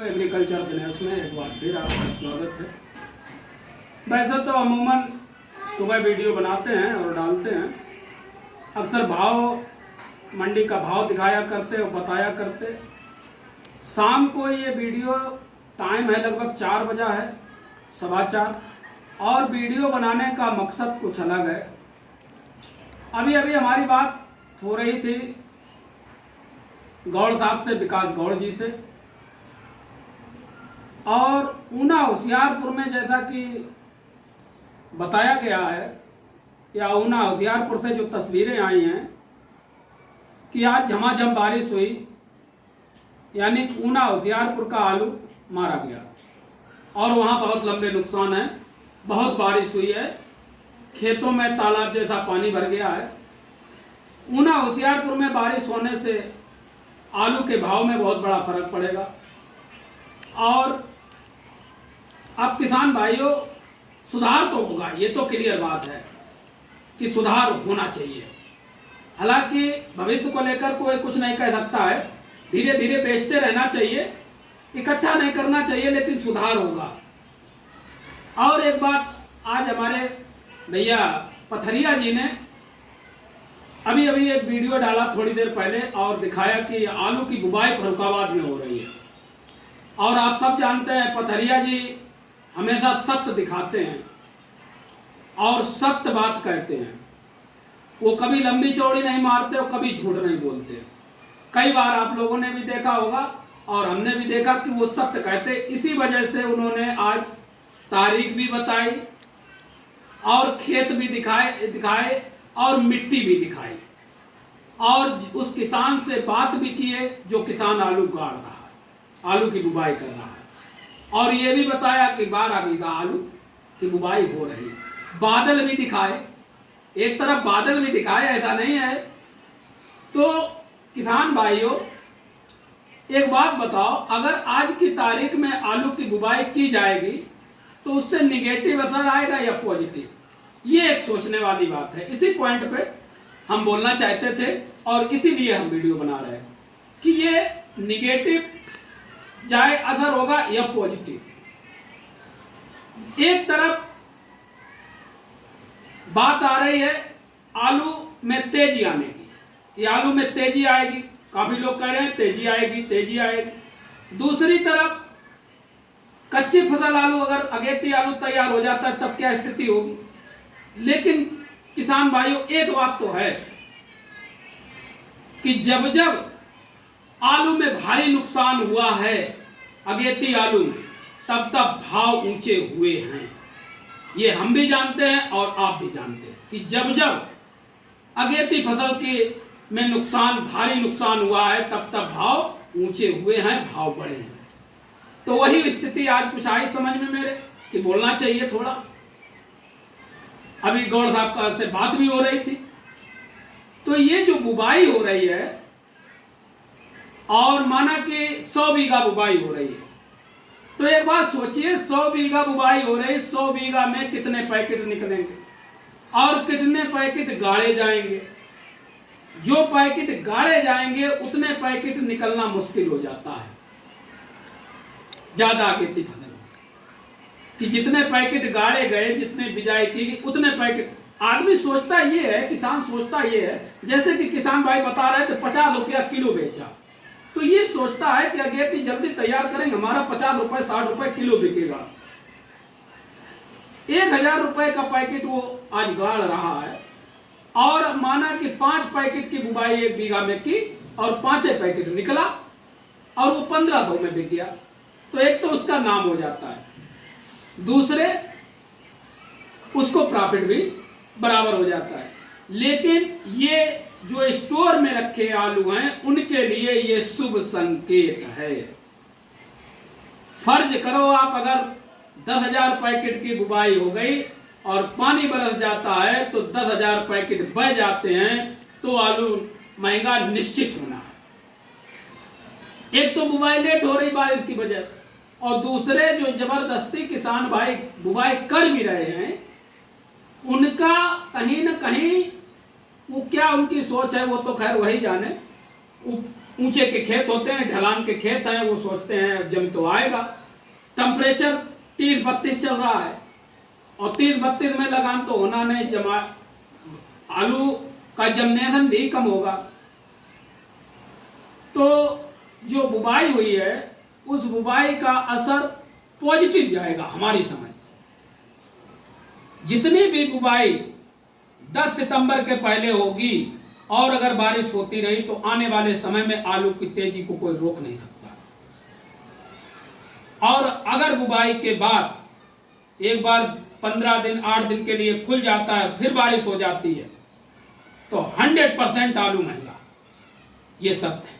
तो agriculture business में एक बार फिर आपका स्वागत है। वैसे तो अमूमन सुबह वीडियो बनाते हैं और डालते हैं, अक्सर भाव मंडी का भाव दिखाया करते और बताया करते। शाम को ये वीडियो टाइम है लगभग 4 बजा है, 4:15, और वीडियो बनाने का मकसद कुछ अलग है। अभी अभी हमारी बात हो रही थी गौड़ साहब से, विकास गौड़ जी से, और ऊना होशियारपुर में जैसा कि बताया गया है या ऊना होशियारपुर से जो तस्वीरें आई हैं कि आज झमाझम बारिश हुई, यानी ऊना होशियारपुर का आलू मारा गया और वहाँ बहुत लंबे नुकसान हैं। बहुत बारिश हुई है, खेतों में तालाब जैसा पानी भर गया है। ऊना होशियारपुर में बारिश होने से आलू के भाव में बहुत बड़ा फर्क पड़ेगा। और अब किसान भाइयों, सुधार तो होगा, ये तो क्लियर बात है कि सुधार होना चाहिए। हालांकि भविष्य को लेकर कोई कुछ नहीं कह सकता है, धीरे धीरे बेचते रहना चाहिए, इकट्ठा नहीं करना चाहिए, लेकिन सुधार होगा। और एक बात, आज हमारे भैया पथरिया जी ने अभी अभी एक वीडियो डाला थोड़ी देर पहले और दिखाया कि आलू की बुवाई फर्रुखाबाद में हो रही है। और आप सब जानते हैं पथरिया जी हमेशा सत्य दिखाते हैं और सत्य बात कहते हैं। वो कभी लंबी चौड़ी नहीं मारते और कभी झूठ नहीं बोलते। कई बार आप लोगों ने भी देखा होगा और हमने भी देखा कि वो सत्य कहते। इसी वजह से उन्होंने आज तारीख भी बताई और खेत भी दिखाए और मिट्टी भी दिखाई और उस किसान से बात भी किए जो किसान आलू गाड़ रहा है, आलू की बुवाई कर रहा है, और ये भी बताया कि 12 बीघा आलू की बुवाई हो रही है। बादल भी दिखाए, एक तरफ बादल भी दिखाए, ऐसा नहीं है। तो किसान भाइयों, एक बात बताओ, अगर आज की तारीख में आलू की बुवाई की जाएगी तो उससे निगेटिव असर आएगा या पॉजिटिव? ये एक सोचने वाली बात है। इसी पॉइंट पे हम बोलना चाहते थे और इसीलिए हम वीडियो बना रहे हैं कि ये निगेटिव जाए असर होगा या पॉजिटिव। एक तरफ बात आ रही है आलू में तेजी आने की, कि आलू में तेजी आएगी, काफी लोग कह रहे हैं तेजी आएगी, तेजी आएगी। दूसरी तरफ कच्ची फसल आलू, अगर अगेती आलू तैयार हो जाता है तब क्या स्थिति होगी? लेकिन किसान भाइयों, एक बात तो है कि जब जब आलू में भारी नुकसान हुआ है, अगेती आलू में, तब तब भाव ऊंचे हुए हैं। ये हम भी जानते हैं और आप भी जानते हैं कि जब जब अगेती फसल के में नुकसान, भारी नुकसान हुआ है, तब तब भाव ऊंचे हुए हैं, भाव बढ़े हैं। तो वही स्थिति आज कुछ आई समझ में मेरे कि बोलना चाहिए थोड़ा। अभी गौड़ साहब का से बात भी हो रही थी। तो ये जो बुवाई हो रही है, और माना कि 100 बीघा बुवाई हो रही है, तो एक बात सोचिए, 100 बीघा बुवाई हो रही, 100 बीघा में कितने पैकेट निकलेंगे और कितने पैकेट गाड़े जाएंगे? जो पैकेट गाड़े जाएंगे उतने पैकेट निकलना मुश्किल हो जाता है ज्यादा अगेती फसल कि जितने पैकेट गाड़े गए, जितने बिजाई की गई, उतने पैकेट। आदमी सोचता ये है, किसान सोचता ये है, जैसे कि किसान भाई बता रहे थे 50 रुपया किलो बेचा, तो ये सोचता है कि अगेती जल्दी तैयार करेंगे, हमारा 50 रुपए 60 रुपए किलो बिकेगा। 1000 रुपए का पैकेट वो आज गाड़ रहा है, और माना कि 5 पैकेट की बुवाई 1 बीघा में की और 5 पैकेट निकला और वो 1500 में बिक गया, तो एक तो उसका नाम हो जाता है, दूसरे उसको प्रॉफिट भी बराबर हो जाता है। लेकिन ये जो स्टोर में रखे आलू हैं, उनके लिए ये शुभ संकेत है। फर्ज करो आप, अगर 10,000 पैकेट की बुवाई हो गई और पानी बरस जाता है तो 10,000 पैकेट बह जाते हैं, तो आलू महंगा निश्चित होना है। एक तो बुवाई लेट हो रही बारिश की वजह, और दूसरे जो जबरदस्ती किसान भाई बुवाई कर भी रहे हैं, उनका कहीं न कहीं वो क्या उनकी सोच है, वो तो खैर वही जाने, ऊंचे के खेत होते हैं, ढलान के खेत हैं, वो सोचते हैं जम तो आएगा। टेम्परेचर 30-32 चल रहा है और 30-32 में लगान तो होना नहीं, जमा आलू का जर्मिनेशन भी कम होगा। तो जो बुवाई हुई है उस बुवाई का असर पॉजिटिव जाएगा हमारी समझ से। जितनी भी बुवाई 10 सितंबर के पहले होगी और अगर बारिश होती रही तो आने वाले समय में आलू की तेजी को कोई रोक नहीं सकता। और अगर बुवाई के बाद एक बार 15 दिन 8 दिन के लिए खुल जाता है, फिर बारिश हो जाती है, तो 100% आलू महंगा, ये सत्य है।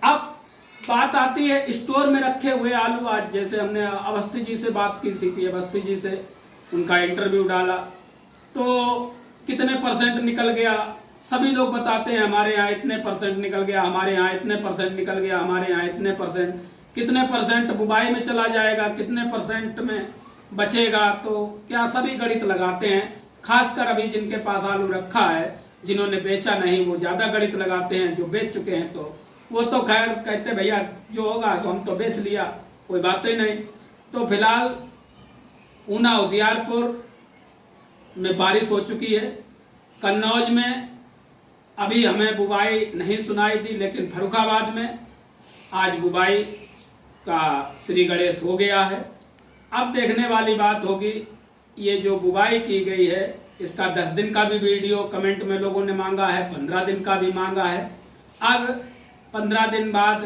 अब बात आती है स्टोर में रखे हुए आलू। आज जैसे हमने अवस्थी जी से बात की, सीपी अवस्थी जी से उनका इंटरव्यू डाला, तो कितने परसेंट निकल गया, सभी लोग बताते हैं हमारे यहाँ इतने परसेंट निकल गया, हमारे यहाँ इतने परसेंट निकल गया, हमारे यहाँ इतने परसेंट, कितने परसेंट बुवाई में चला जाएगा, कितने परसेंट में बचेगा। तो क्या सभी गणित लगाते हैं। खासकर अभी जिनके पास आलू रखा है, जिन्होंने बेचा नहीं, वो ज्यादा गणित लगाते हैं। जो बेच चुके हैं तो वो तो खैर कहते भैया जो होगा तो हम तो बेच लिया, कोई बात ही नहीं। तो फिलहाल ऊना होशियारपुर में बारिश हो चुकी है। कन्नौज में अभी हमें बुवाई नहीं सुनाई दी, लेकिन फर्रुखाबाद में आज बुवाई का श्री गणेश हो गया है। अब देखने वाली बात होगी, ये जो बुवाई की गई है इसका 10 दिन का भी वीडियो कमेंट में लोगों ने मांगा है, 15 दिन का भी मांगा है। अब 15 दिन बाद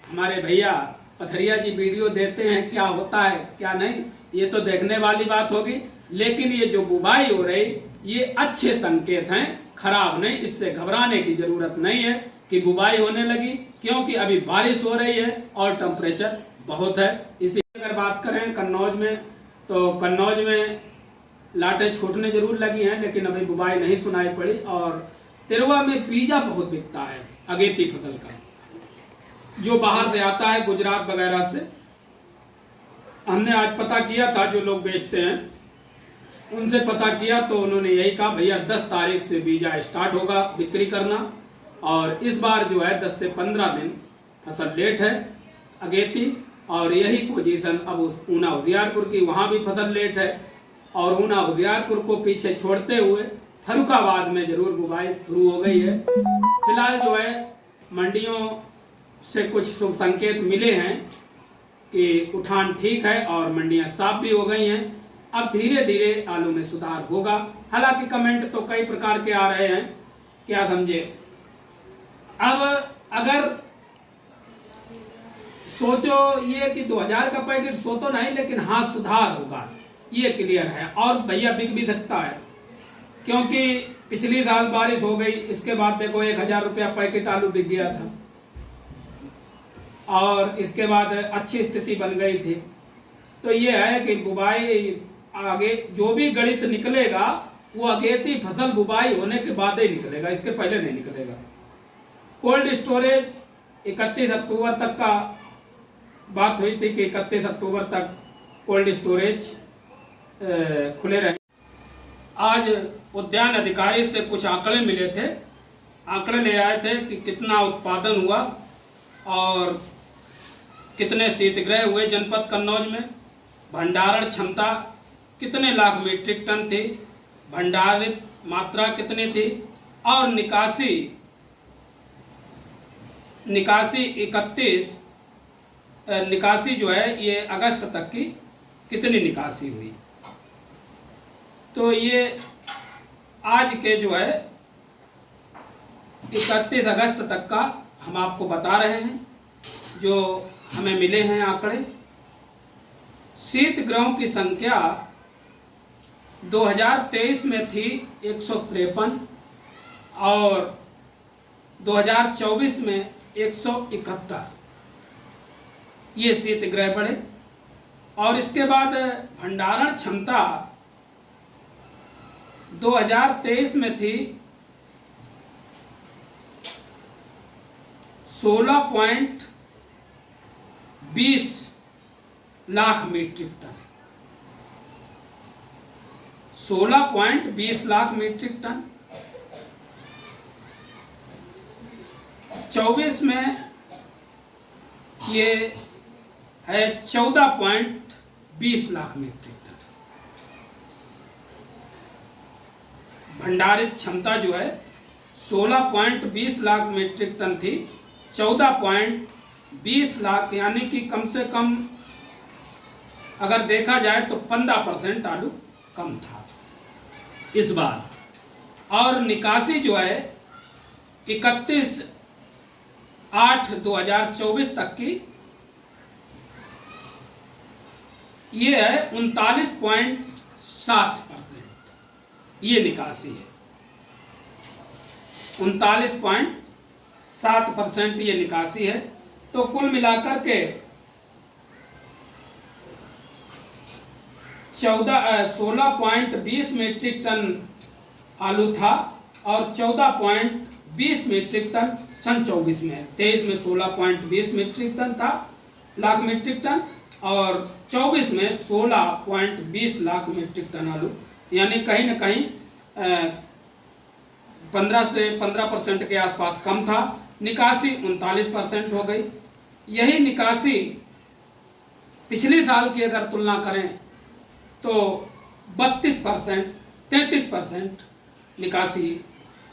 हमारे भैया पथरिया जी वीडियो देते हैं, क्या होता है क्या नहीं, ये तो देखने वाली बात होगी। लेकिन ये जो बुवाई हो रही ये अच्छे संकेत हैं, खराब नहीं। इससे घबराने की जरूरत नहीं है कि बुवाई होने लगी, क्योंकि अभी बारिश हो रही है और टेम्परेचर बहुत है। इसी अगर बात करें कन्नौज में, तो कन्नौज में लाटें छूटने जरूर लगी हैं, लेकिन अभी बुवाई नहीं सुनाई पड़ी। और तिरवा में बीजा बहुत बिकता है अगेती फसल का, जो बाहर से आता है गुजरात वगैरह से। हमने आज पता किया था, जो लोग बेचते हैं उनसे पता किया तो उन्होंने यही कहा भैया 10 तारीख से बीजा स्टार्ट होगा बिक्री करना। और इस बार जो है 10 से 15 दिन फसल लेट है अगेती। और यही पोजीशन अब उस ऊना होशियारपुर की, वहां भी फसल लेट है। और ऊना होशियारपुर को पीछे छोड़ते हुए फर्रुखाबाद में जरूर बुवाई शुरू हो गई है। फिलहाल जो है मंडियों से कुछ शुभ संकेत मिले हैं कि उठान ठीक है और मंडियां साफ भी हो गई हैं। अब धीरे धीरे आलू में सुधार होगा। हालांकि कमेंट तो कई प्रकार के आ रहे हैं, क्या समझे। अब अगर सोचो ये कि 2000 का पैकेट सो तो नहीं, लेकिन हाँ सुधार होगा, ये क्लियर है। और भैया बिक भी सकता है, क्योंकि पिछली साल बारिश हो गई, इसके बाद देखो 1000 रुपया पैकेट आलू बिक गया था और इसके बाद अच्छी स्थिति बन गई थी। तो ये है कि बुवाई आगे जो भी गणित निकलेगा वो अगेती फसल बुवाई होने के बाद ही निकलेगा, इसके पहले नहीं निकलेगा। कोल्ड स्टोरेज 31 अक्टूबर तक का बात हुई थी कि 31 अक्टूबर तक कोल्ड स्टोरेज खुले रहे। आज उद्यान अधिकारी से कुछ आंकड़े मिले थे, आंकड़े ले आए थे कि कितना उत्पादन हुआ और कितने शीतगृह हुए जनपद कन्नौज में, भंडारण क्षमता कितने लाख मीट्रिक टन थी, भंडारित मात्रा कितनी थी, और निकासी 31 जो है ये अगस्त तक की कितनी निकासी हुई। तो ये आज के जो है 31 अगस्त तक का हम आपको बता रहे हैं, जो हमें मिले हैं आंकड़े। शीतगृहों की संख्या 2023 में थी 153 और 2024 में 171, ये शीतगृह बढ़े। और इसके बाद भंडारण क्षमता 2023 में थी 16.20 lakh metric tonne, 16.20 lakh metric tonne. 24 में ये है 14.20 लाख मीट्रिक टन। भंडारित क्षमता जो है 16.20 लाख मीट्रिक टन थी, 14.20 लाख, यानी कि कम से कम अगर देखा जाए तो 15% आलू कम था इस बार। और निकासी जो है 31/8/2024 तक की ये है 39.7%, ये निकासी है 39.7% ये निकासी है। तो कुल मिलाकर के 16.20 मीट्रिक टन आलू था और 14.20 मीट्रिक टन सन 24 में, 23 में 16.20 मीट्रिक टन था लाख मीट्रिक टन और 24 में 16.20 लाख मीट्रिक टन आलू, यानी कहीं न कहीं 15 से 15% के आसपास कम था। निकासी 39% हो गई। यही निकासी पिछले साल की अगर तुलना करें तो 32%, 33% निकासी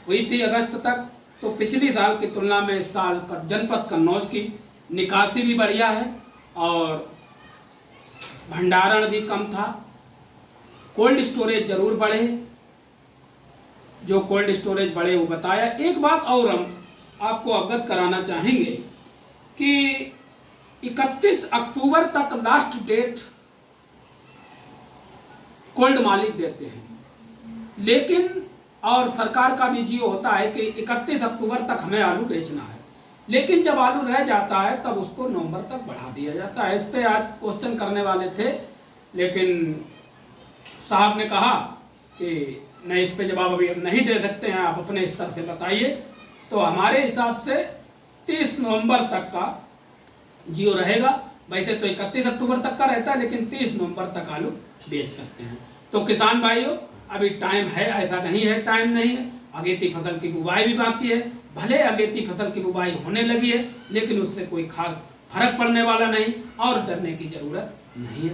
हुई थी अगस्त तक। तो पिछले साल की तुलना में इस साल का जनपद कन्नौज की निकासी भी बढ़िया है और भंडारण भी कम था। कोल्ड स्टोरेज जरूर बढ़े, जो कोल्ड स्टोरेज बढ़े वो बताया। एक बात और हम आपको अवगत कराना चाहेंगे कि 31 अक्टूबर तक लास्ट डेट कोल्ड मालिक देते हैं, लेकिन और सरकार का भी जियो होता है कि 31 अक्टूबर तक हमें आलू बेचना है, लेकिन जब आलू रह जाता है तब उसको नवंबर तक बढ़ा दिया जाता है। इस पे आज क्वेश्चन करने वाले थे, लेकिन साहब ने कहा कि नहीं, इस पे जवाब अभी हम नहीं दे सकते हैं, आप अपने स्तर से बताइए। तो हमारे हिसाब से 30 नवंबर तक का जियो रहेगा। वैसे तो 31 अक्टूबर तक का रहता है, लेकिन 30 नवंबर तक आलू बेच सकते हैं। तो किसान भाइयों, अभी टाइम है, ऐसा नहीं है टाइम नहीं है। अगेती फसल की बुवाई भी बाकी है। भले अगेती फसल की बुवाई होने लगी है, लेकिन उससे कोई खास फर्क पड़ने वाला नहीं और डरने की जरूरत नहीं है।